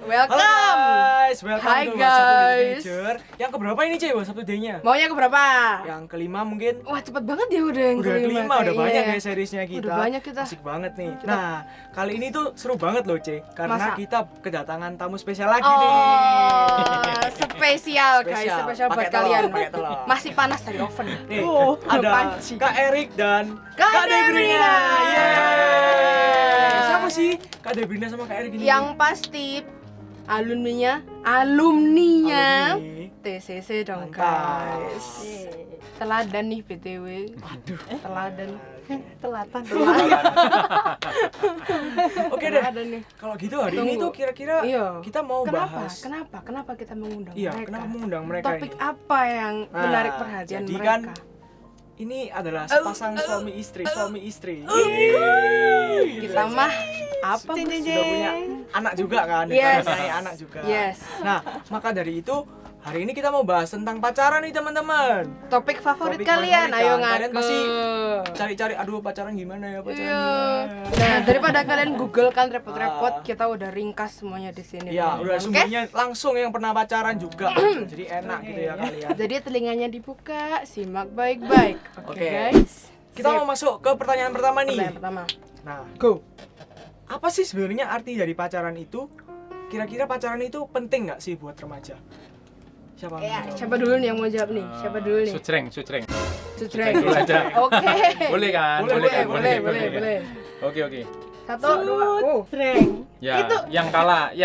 Welcome. Halo guys, welcome Hi, to guys. WhatsApp Teenager. Yang keberapa ini Cek, WhatsApp Day-nya? Maunya ke berapa? Yang kelima mungkin? Wah, cepet banget ya udah yang Udah kelima, udah kayaknya banyak ya. ya seriesnya kita. Udah banyak kita. Asik banget nih. Nah, kali ini tuh seru banget loh Cek, karena Masa? kita kedatangan tamu spesial lagi Oh, nih. spesial guys, spesial buat Pakai telur, kalian. pakai telur. Masih panas dari oven. Nih, Oh, ada panci. Kak Erik dan Kak Debrina. Yeay. Siapa sih Kak Debrina sama Kak Erik ini? Yang pasti alumni. TCC dong Mantap. guys. Teladan nih BTW. Aduh. Teladan. Telatan. Oke deh. Teladan nih. Kalau gitu hari ini Tunggu. tuh kira-kira Iya. kita mau Kenapa? bahas. Kenapa kita mengundang Iya, mereka? kenapa mengundang mereka Topik ini? apa yang Nah, menarik perhatian jadi mereka? kan ini adalah sepasang suami istri. Kita mah apa Bu? Sudah punya anak juga kan? Yes. Punya anak juga. Yes. Nah, maka dari itu hari ini kita mau bahas tentang pacaran nih teman-teman. Topik favorit Topik kalian, favorit ayo kan? Kalian ngaku. pasti Cari-cari aduh pacaran gimana ya, pacaran Iya. gimana. Nah, daripada kalian Google kan repot-repot, Ah. kita udah ringkas semuanya di sini. Ya, udah Oke? sumbernya langsung yang pernah pacaran juga. Jadi enak gitu ya kalian. Jadi telinganya dibuka, simak baik-baik. Oke, Oke. guys. Kita Sip. mau masuk ke pertanyaan pertama nih. Pertanyaan pertama. Nah, Go. apa sih sebenarnya arti dari pacaran itu? Kira-kira pacaran itu penting nggak sih buat remaja? Siapa yang Ya, mau jawab? siapa dulu nih yang mau jawab nih? Siapa dulu nih? Sucreng. Sutreng. dulu aja. Oke. Boleh kan? Boleh, kan? boleh. Oke. Satu, dua. Treng. Ya, Itu- yang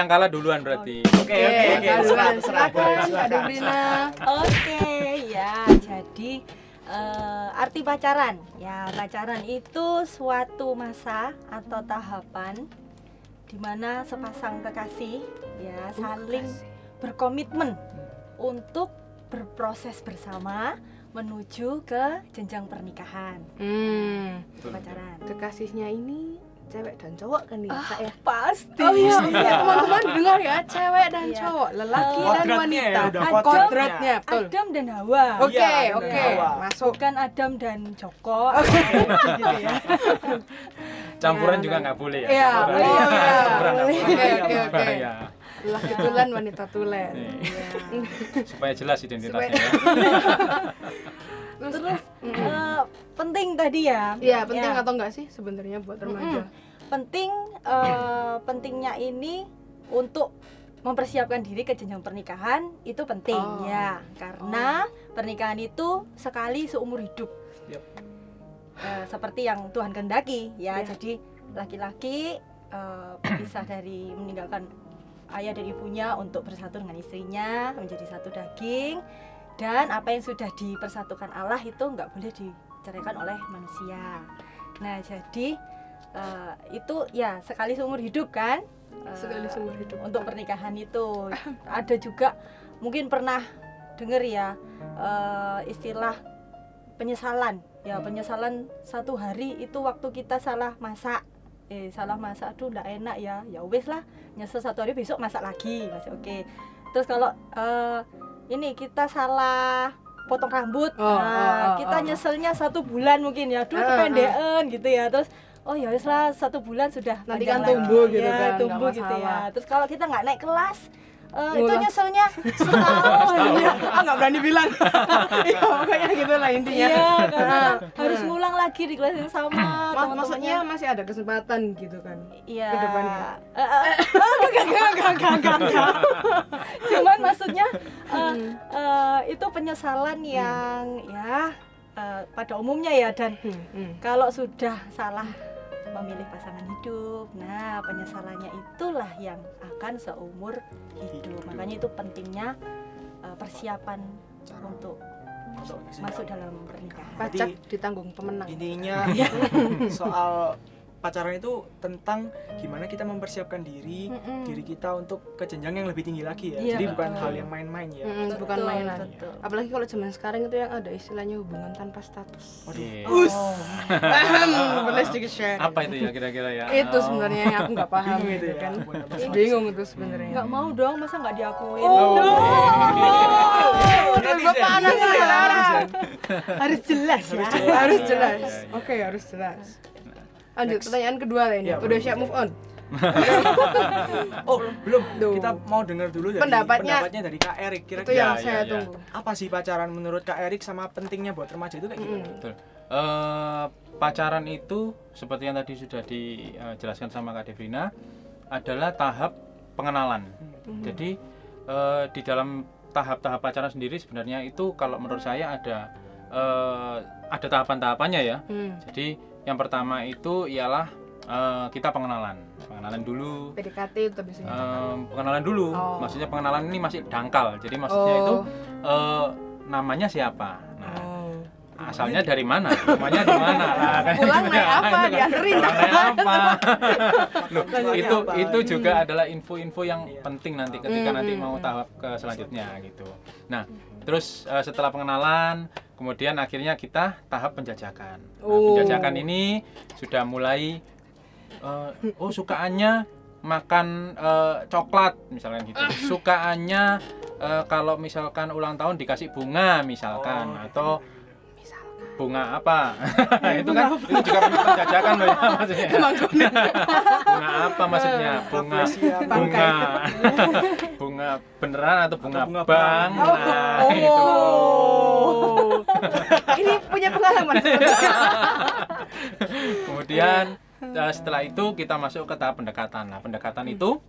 kalah duluan berarti. Oke, terserah. Silakan, Silakan. Kak Debrina. Oke, ya. Jadi arti pacaran. Ya, pacaran itu suatu masa atau tahapan di mana sepasang kekasih ya saling berkomitmen untuk berproses bersama menuju ke jenjang pernikahan. Pacaran. Kekasihnya ini cewek dan cowok kan nih, Kak ya? Pasti. Oh iya, teman-teman dengar ya, cewek dan Iya. cowok, lelaki dan Kodratnya wanita. ya, udah kodratnya. Kodratnya, betul. Adam dan Hawa. Oke, Iya, oke, dan Hawa. masuk. Bukan Adam dan Joko. Gitu ya. Campuran Ya, juga nggak boleh ya. Iya, Campuran. boleh. Campuran nggak Oke, boleh. oke, oke. Bahaya. Lelaki tulen, wanita tulen. Nih, Iya. supaya jelas identitasnya ya. Terus penting tadi ya. Iya, penting Ya. atau enggak sih sebenarnya buat remaja? Penting pentingnya ini untuk mempersiapkan diri ke jenjang pernikahan itu penting Oh. ya, karena pernikahan itu sekali seumur hidup. Yap. Seperti yang Tuhan kehendaki ya. Ya. Jadi laki-laki berpisah dari meninggalkan ayah dan ibunya untuk bersatu dengan istrinya menjadi satu daging, dan apa yang sudah dipersatukan Allah itu nggak boleh diceraikan oleh manusia. Nah, jadi itu ya sekali seumur hidup kan. Sekali seumur hidup. Untuk pernikahan itu ada juga mungkin pernah dengar ya istilah penyesalan ya, penyesalan satu hari itu waktu kita salah masak aduh nggak enak ya wes lah, nyesel satu hari, besok masak lagi masih oke. Terus kalau ini kita salah potong rambut, kita nyeselnya 1 bulan mungkin ya, aduh kependean gitu ya. Terus oh ya wes lah, 1 bulan sudah Nanti panjang kan tumbuh lagi. gitu Ya, kan, tumbuh nggak gitu ya. masalah. Terus kalau kita nggak naik kelas itu Ngulang. nyeselnya setahun. Ya. Nggak berani bilang. Iya, pokoknya gitu lah intinya. Iya, karena kan harus ngulang lagi di kelas yang sama Maksudnya teman-temannya. masih ada kesempatan gitu kan. Iya. ke depannya. Enggak. Cuman maksudnya itu penyesalan yang ya pada umumnya ya, dan kalau sudah salah memilih pasangan hidup, nah penyesalannya itulah yang akan seumur hidup. Makanya itu pentingnya persiapan untuk masuk dalam pernikahan. Pajak ditanggung pemenang. Intinya soal pacaran itu tentang gimana kita mempersiapkan diri kita untuk ke jenjang yang lebih tinggi lagi ya. Iya, Jadi bukan betul. hal yang main-main ya. Bukan Betul, mainan. betul. Apalagi kalau zaman sekarang itu yang ada istilahnya hubungan tanpa status. Iya. Boleh sedikit share. Apa itu ya kira-kira ya? Itu sebenarnya yang aku nggak paham Bingung gitu itu ya, kan. hubungan tanpa status. Bingung itu sebenarnya. Nggak mau dong, masa nggak diakuin? Panas ya. Harus jelas ya. Harus jelas. Iya, iya. Oke, harus jelas. Lanjut Next. pertanyaan kedua lah ini. Ya, Udah boleh. siap move on? Oh, belum. Duh. Kita mau dengar dulu dari Pendapatnya dari Kak Erik. Itu Kira-kira yang Ya, saya ya. tunggu. apa sih pacaran menurut Kak Erik sama pentingnya buat remaja itu kayak gimana? Betul. Pacaran itu seperti yang tadi sudah dijelaskan sama Kak Devrina adalah tahap pengenalan. Jadi di dalam tahap-tahap pacaran sendiri sebenarnya itu kalau menurut saya ada tahapan-tahapannya ya. Jadi yang pertama itu ialah kita pengenalan dulu. PDKT itu biasanya. Pengenalan dulu, Oh. maksudnya pengenalan ini masih dangkal. Jadi maksudnya itu namanya siapa. Nah, asalnya dari mana? Rumahnya di mana? Nah, kayak Pulang gitu. naik apa? Itu kan, Dianterin. pulang naik apa? Loh, Lanjutnya apa? itu juga adalah info-info yang Iya. penting nanti ketika nanti mau tahap ke selanjutnya gitu. Nah, terus setelah pengenalan, kemudian akhirnya kita tahap penjajakan. Nah, penjajakan ini sudah mulai sukaannya makan coklat misalkan gitu. Sukaannya kalau misalkan ulang tahun dikasih bunga misalkan atau bunga apa? Itu kan itu juga penjajakan loh ya maksudnya. Bunga apa maksudnya? Bunga bunga beneran atau bunga bunga bank? bank. Nah, itu. Ini punya pengalaman. Kemudian setelah itu kita masuk ke tahap pendekatan. Nah, pendekatan itu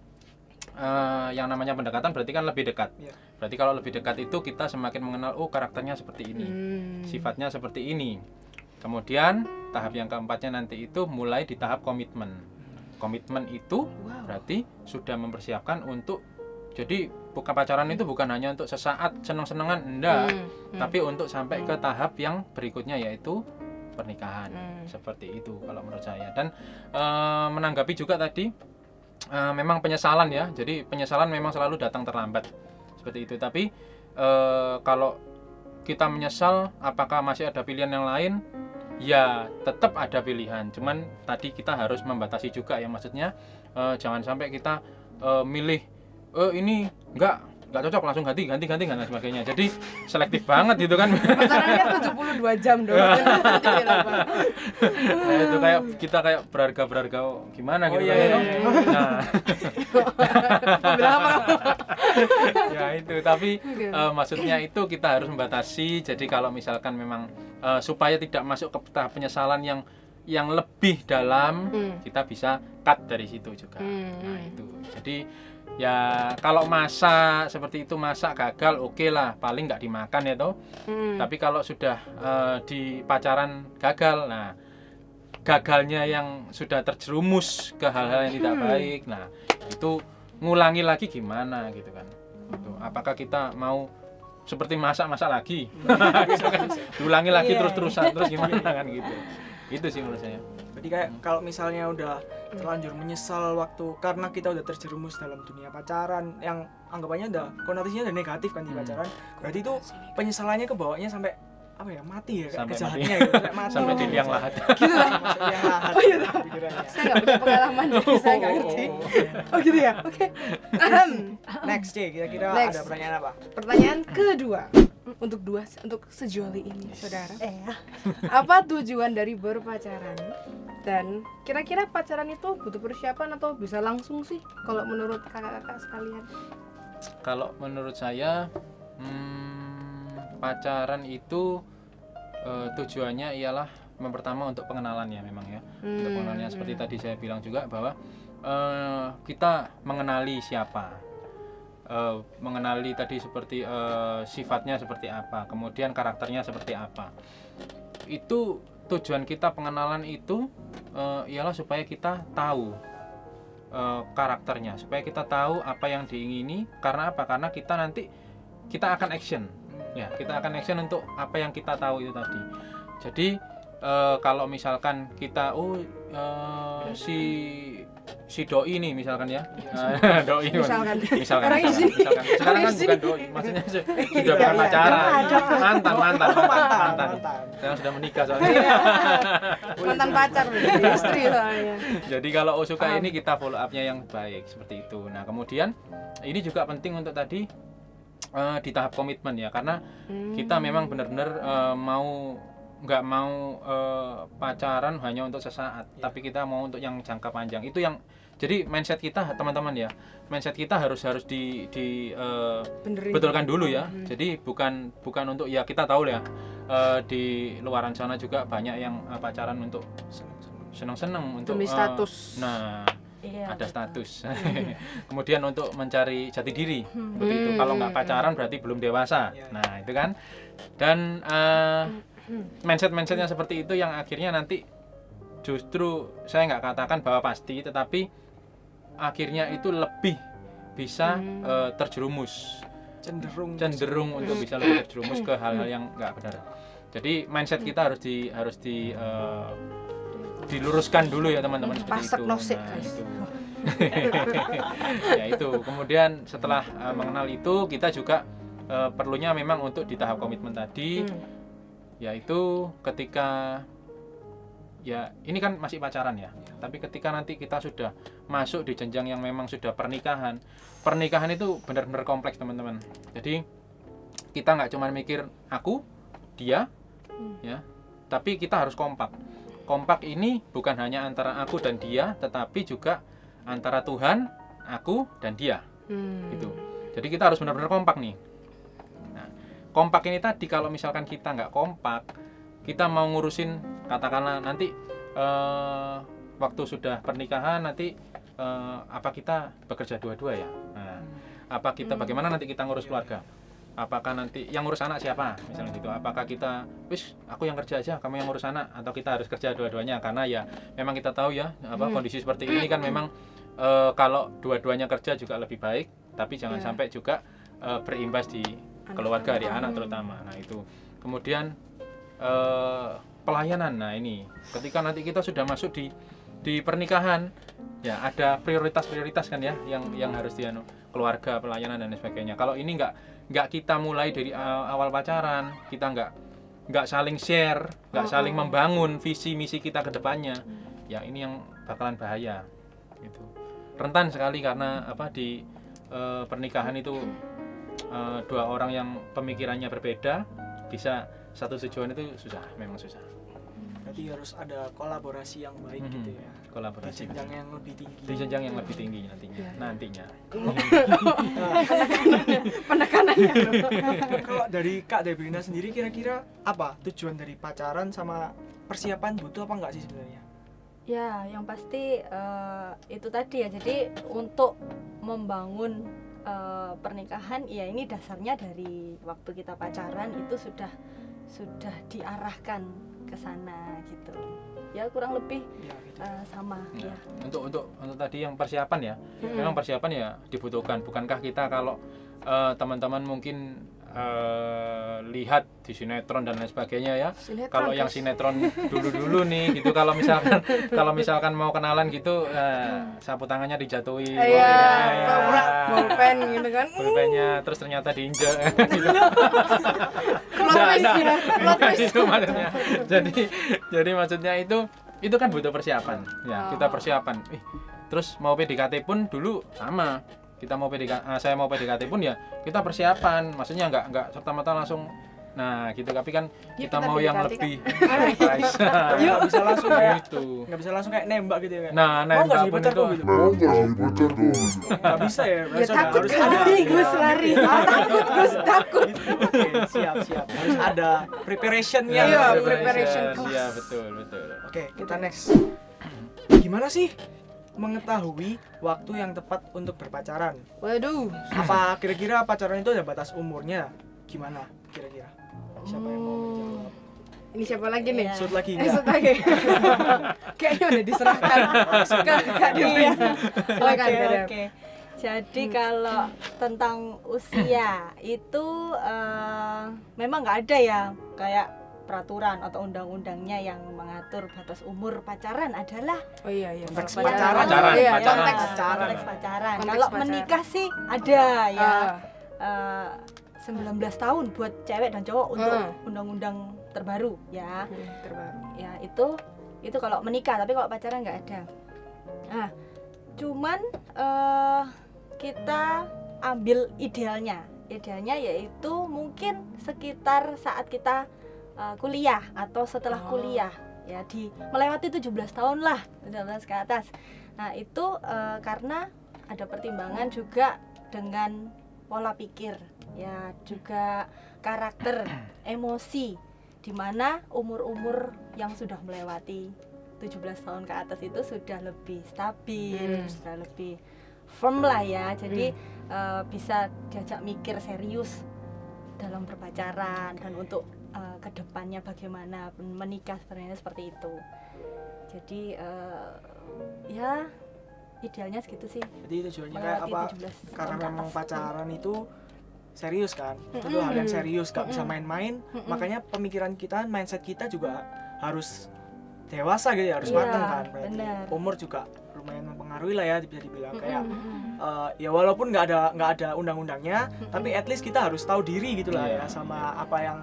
yang namanya pendekatan berarti kan lebih dekat. Iya. Berarti kalau lebih dekat itu kita semakin mengenal karakternya seperti ini, sifatnya seperti ini. Kemudian tahap yang keempatnya nanti itu mulai di tahap komitmen. Komitmen itu berarti sudah mempersiapkan untuk jadi bukan pacaran itu bukan hanya untuk sesaat seneng-senengan enggak, tapi untuk sampai ke tahap yang berikutnya yaitu pernikahan. Seperti itu kalau menurut saya. Dan menanggapi juga tadi memang penyesalan ya. Jadi penyesalan memang selalu datang terlambat. Seperti itu. Tapi kalau kita menyesal apakah masih ada pilihan yang lain? Ya, tetap ada pilihan. Cuman tadi kita harus membatasi juga ya, maksudnya jangan sampai kita milih ini enggak cocok langsung ganti dan sebagainya. Jadi selektif banget gitu kan. Pacarannya 72 jam dong. Nah, itu kayak kita kayak berharga gimana gitu iya, kan. iya. Nah, Bilang apa? ya itu tapi maksudnya itu kita harus membatasi. Jadi kalau misalkan memang supaya tidak masuk ke tahap penyesalan yang lebih dalam, kita bisa cut dari situ juga. Nah, itu. Jadi ya kalau masak seperti itu, masak gagal oke lah, paling nggak dimakan ya toh. Tapi kalau sudah di pacaran gagal, nah gagalnya yang sudah terjerumus ke hal-hal yang tidak baik, nah itu ngulangi lagi gimana gitu kan. Gitu. Apakah kita mau seperti masak lagi gitu kan, diulangi lagi terus-terusan terus gimana kan gitu. Itu sih menurut saya. Berarti kayak kalau misalnya udah terlanjur menyesal waktu karena kita udah terjerumus dalam dunia pacaran yang anggapannya udah konotasinya udah negatif kan di pacaran, berarti itu penyesalannya kebawanya sampai apa ya, mati ya, Sampai kejahatnya mati. gitu, kayak mati Sampai di liang lahat. Gitu lah. Masuk liang lahat pikirannya. Saya nggak punya pengalaman, jadi saya nggak ngerti. Oh gitu ya? Oke. Next, C, kira-kira Next. ada pertanyaan apa? Pertanyaan kedua. Untuk sejoli ini, saudara. Apa tujuan dari berpacaran? Dan kira-kira pacaran itu butuh persiapan atau bisa langsung sih? Kalau menurut kakak-kakak sekalian? Kalau menurut saya pacaran itu tujuannya ialah yang pertama untuk pengenalan ya memang ya. Untuk pengenalannya seperti tadi saya bilang juga bahwa kita mengenali siapa, mengenali tadi seperti sifatnya seperti apa, kemudian karakternya seperti apa. Itu tujuan kita pengenalan itu ialah supaya kita tahu karakternya, supaya kita tahu apa yang diingini. Karena apa? Karena kita nanti kita akan action. Ya, kita akan action untuk apa yang kita tahu itu tadi. Jadi kalau misalkan kita si doi ini misalkan ya, doi Misalkan. misalkan Orang isi. sekarang kan bukan doi, maksudnya sudah bukan pacaran, mantan. Sekarang sudah menikah soalnya. Mantan pacar, istri soalnya. Jadi kalau suka ini kita follow up-nya yang baik seperti itu. Nah, kemudian ini juga penting untuk tadi di tahap komitmen ya, karena kita memang benar-benar nggak mau pacaran hanya untuk sesaat, tapi kita mau untuk yang jangka panjang. Itu yang Jadi mindset kita teman-teman ya, mindset kita harus Benerin. betulkan dulu ya. Jadi bukan untuk ya kita tahu ya di luaran sana juga banyak yang pacaran untuk seneng-seneng untuk Demi status. nah Iya, ada betul. status. Kemudian untuk mencari jati diri seperti itu. Kalau nggak pacaran berarti belum dewasa. Iya. Nah itu kan. Dan mindsetnya seperti itu yang akhirnya nanti justru saya nggak katakan bahwa pasti, tetapi akhirnya itu lebih bisa terjerumus, cenderung untuk bisa lebih terjerumus ke hal-hal yang nggak benar. Jadi mindset kita harus diluruskan dulu ya teman-teman seperti Pasak itu. nosek, Nah, guys. itu. Ya itu. Kemudian setelah mengenal itu kita juga perlunya memang untuk di tahap komitmen tadi, yaitu ketika ya ini kan masih pacaran ya, tapi ketika nanti kita sudah masuk di jenjang yang memang sudah pernikahan itu benar-benar kompleks teman-teman. Jadi kita nggak cuma mikir aku, dia, ya, tapi kita harus kompak. Kompak ini bukan hanya antara aku dan dia, tetapi juga antara Tuhan, aku, dan dia. Gitu. Jadi kita harus benar-benar kompak nih. Nah, kompak ini tadi kalau misalkan kita nggak kompak, kita mau ngurusin katakanlah nanti waktu sudah pernikahan nanti apa kita bekerja dua-dua ya? Nah, apa kita bagaimana nanti kita ngurus keluarga? Apakah nanti yang ngurus anak siapa misalnya gitu, apakah kita wis aku yang kerja aja kamu yang ngurus anak, atau kita harus kerja dua-duanya? Karena ya memang kita tahu ya kondisi seperti ini kan memang kalau dua-duanya kerja juga lebih baik, tapi jangan sampai juga berimbas di keluarga, di anak terutama. Nah itu kemudian pelayanan. Nah ini ketika nanti kita sudah masuk di pernikahan ya ada prioritas kan ya yang harus dianu, keluarga, pelayanan dan sebagainya. Kalau ini nggak kita mulai dari awal pacaran, kita nggak saling share, nggak saling membangun visi misi kita ke depannya, ya ini yang bakalan bahaya gitu. Rentan sekali karena di pernikahan itu dua orang yang pemikirannya berbeda bisa satu tujuan itu memang susah. Berarti harus ada kolaborasi yang baik gitu ya. Kolaborasi Di jenjang yang lebih tinggi. di jenjang yang lebih tinggi nantinya. Penekanannya. Kalau dari Kak Debrina sendiri kira-kira apa tujuan dari pacaran sama persiapan butuh apa enggak sih sebenarnya? Ya, yang pasti itu tadi ya. Jadi untuk membangun pernikahan, ya ini dasarnya dari waktu kita pacaran itu sudah diarahkan ke sana gitu. Ya kurang lebih Ya, gitu. sama Ya. ya. Untuk tadi yang persiapan ya, memang persiapan ya dibutuhkan. Bukankah kita kalau teman-teman mungkin lihat di sinetron dan lain sebagainya ya, kalau yang sinetron dulu nih gitu, kalau misalkan mau kenalan gitu sapu tangannya dijatuhi, Bolpen gitu kan. pulpennya terus ternyata diinjek gitu. Itu maksudnya. Jadi maksudnya itu kan butuh persiapan ya. Kita persiapan terus mau PDKT pun dulu sama, saya mau PDKT pun ya kita persiapan, maksudnya nggak serta-merta langsung nah gitu, tapi kan kita mau yang lebih surprise. Nggak bisa langsung kayak Gitu. nggak bisa langsung kayak nembak gitu ya. Nah, mau nggak sih pun pacarku itu gitu? Nggak bisa ya. Ya takut harus lari, ada. Gus lari. Takut Gus, takut. Oke, siap. Harus ada preparationnya. Iya, gitu. preparation class. Iya, betul. Oke, kita next. Gimana sih mengetahui waktu yang tepat untuk berpacaran? Waduh. Apa kira-kira pacaran itu ada batas umurnya? Gimana kira-kira? Siapa yang mau menjawab? Ini siapa lagi nih? Shoot lagi Shoot enggak? lagi. Kayaknya udah diserahkan ke Kak Dewi. Silakan Kak Dewi. Oke. Jadi kalau tentang usia itu memang nggak ada ya kayak peraturan atau undang-undangnya yang mengatur batas umur pacaran adalah Oh iya. Konteks Kalau pacaran. Iya, Pacaran. konteks konteks pacaran. Konteks Kalau pacaran. menikah sih ada ya. Ah. 19 tahun buat cewek dan cowok untuk Hmm. undang-undang terbaru ya. Terbaru. Ya itu kalau menikah, tapi kalau pacaran nggak ada. Nah, cuman kita ambil idealnya yaitu mungkin sekitar saat kita kuliah atau setelah kuliah ya, melewati 17 tahun lah, 17 ke atas. Nah itu karena ada pertimbangan juga dengan pola pikir, ya juga karakter, emosi, dimana umur-umur yang sudah melewati 17 tahun ke atas itu sudah lebih stabil, sudah lebih firm lah ya. Jadi bisa diajak mikir serius dalam berpacaran dan untuk kedepannya bagaimana menikah sebenarnya seperti itu. Jadi ya idealnya segitu sih. Jadi tujuannya kayak apa? Melewati 17 Karena tahun ke memang atas. pacaran itu serius kan, itu hal yang serius, gak bisa main-main. Makanya pemikiran kita, mindset kita juga harus dewasa gitu ya, harus Iya, matang kan. Berarti benar. umur juga lumayan mempengaruhi lah ya, bisa dibilang kayak ya walaupun nggak ada undang-undangnya, tapi at least kita harus tahu diri gitu lah ya, sama apa yang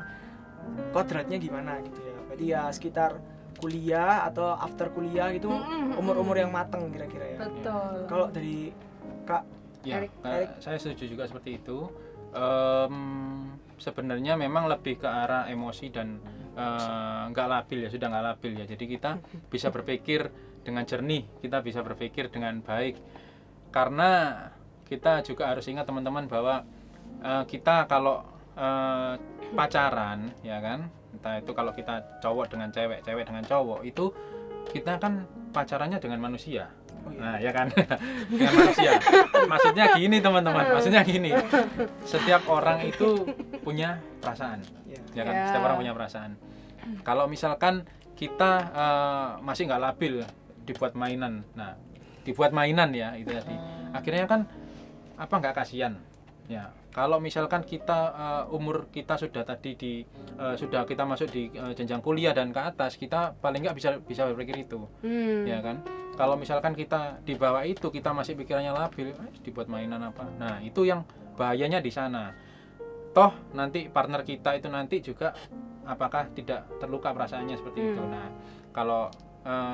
kodratnya gimana gitu ya. Berarti ya sekitar kuliah atau after kuliah gitu, umur-umur yang matang kira-kira ya. Betul. Kalau dari Kak Ya, Erik. saya setuju juga seperti itu. Sebenarnya memang lebih ke arah emosi dan nggak labil ya, sudah nggak labil ya. Jadi kita bisa berpikir dengan jernih, kita bisa berpikir dengan baik. Karena kita juga harus ingat teman-teman bahwa kita kalau pacaran, ya kan, entah itu kalau kita cowok dengan cewek, cewek dengan cowok, itu kita kan pacarannya dengan manusia. Nah, ya kan, dengan manusia. Maksudnya gini teman-teman, maksudnya gini. Setiap orang itu punya perasaan, ya kan? Setiap orang punya perasaan. Kalau misalkan kita masih nggak labil, dibuat mainan. Nah, dibuat mainan ya itu tadi. Akhirnya kan apa nggak kasihan? Ya, kalau misalkan kita umur kita sudah tadi sudah kita masuk di jenjang kuliah dan ke atas, kita paling nggak bisa berpikir itu, ya kan? Kalau misalkan kita di bawah itu kita masih pikirannya labil, dibuat mainan apa? Nah, itu yang bahayanya di sana. Toh nanti partner kita itu nanti juga apakah tidak terluka perasaannya seperti itu. Nah, kalau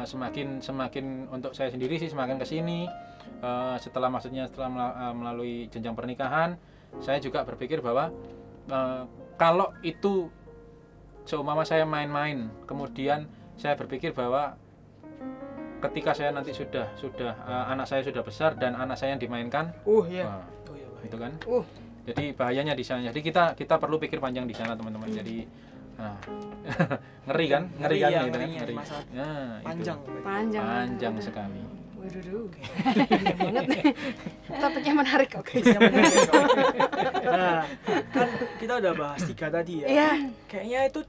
semakin untuk saya sendiri sih semakin kesini setelah melalui jenjang pernikahan, saya juga berpikir bahwa kalau itu seumpama saya main-main, kemudian saya berpikir bahwa ketika saya nanti sudah anak saya sudah besar dan anak saya yang dimainkan, wah, itu kan, jadi bahayanya di sana. Jadi kita perlu pikir panjang di sana teman-teman. Jadi ngeri kan, Ngeri ya, gitu kan, ngerinya ngeri. masalah Nah, panjang. panjang sekali. Waduh, panjang banget nih. Topiknya menarik kok guys. Nah, kan kita udah bahas 3 tadi ya. Iya. Kayaknya itu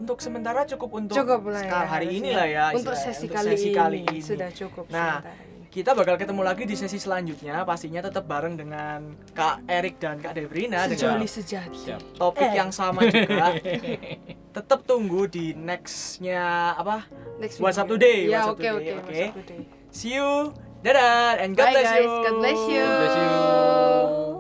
untuk sementara cukup untuk Lah ya, hari harusnya. ini lah ya. Untuk istilahnya. sesi Untuk kali ini sudah cukup. Nah, sementara ini. kita bakal ketemu lagi di sesi selanjutnya, pastinya tetap bareng dengan Kak Erik dan Kak Debrina dengan Sejoli sejati. Siap. topik yang sama juga. Tetap tunggu di nextnya apa? Next WhatsApp video. Today. Ya, WhatsApp oke Today, oke. oke. WhatsApp Today. See you. Dadah and God Bye bless guys. you. God bless you. God bless you.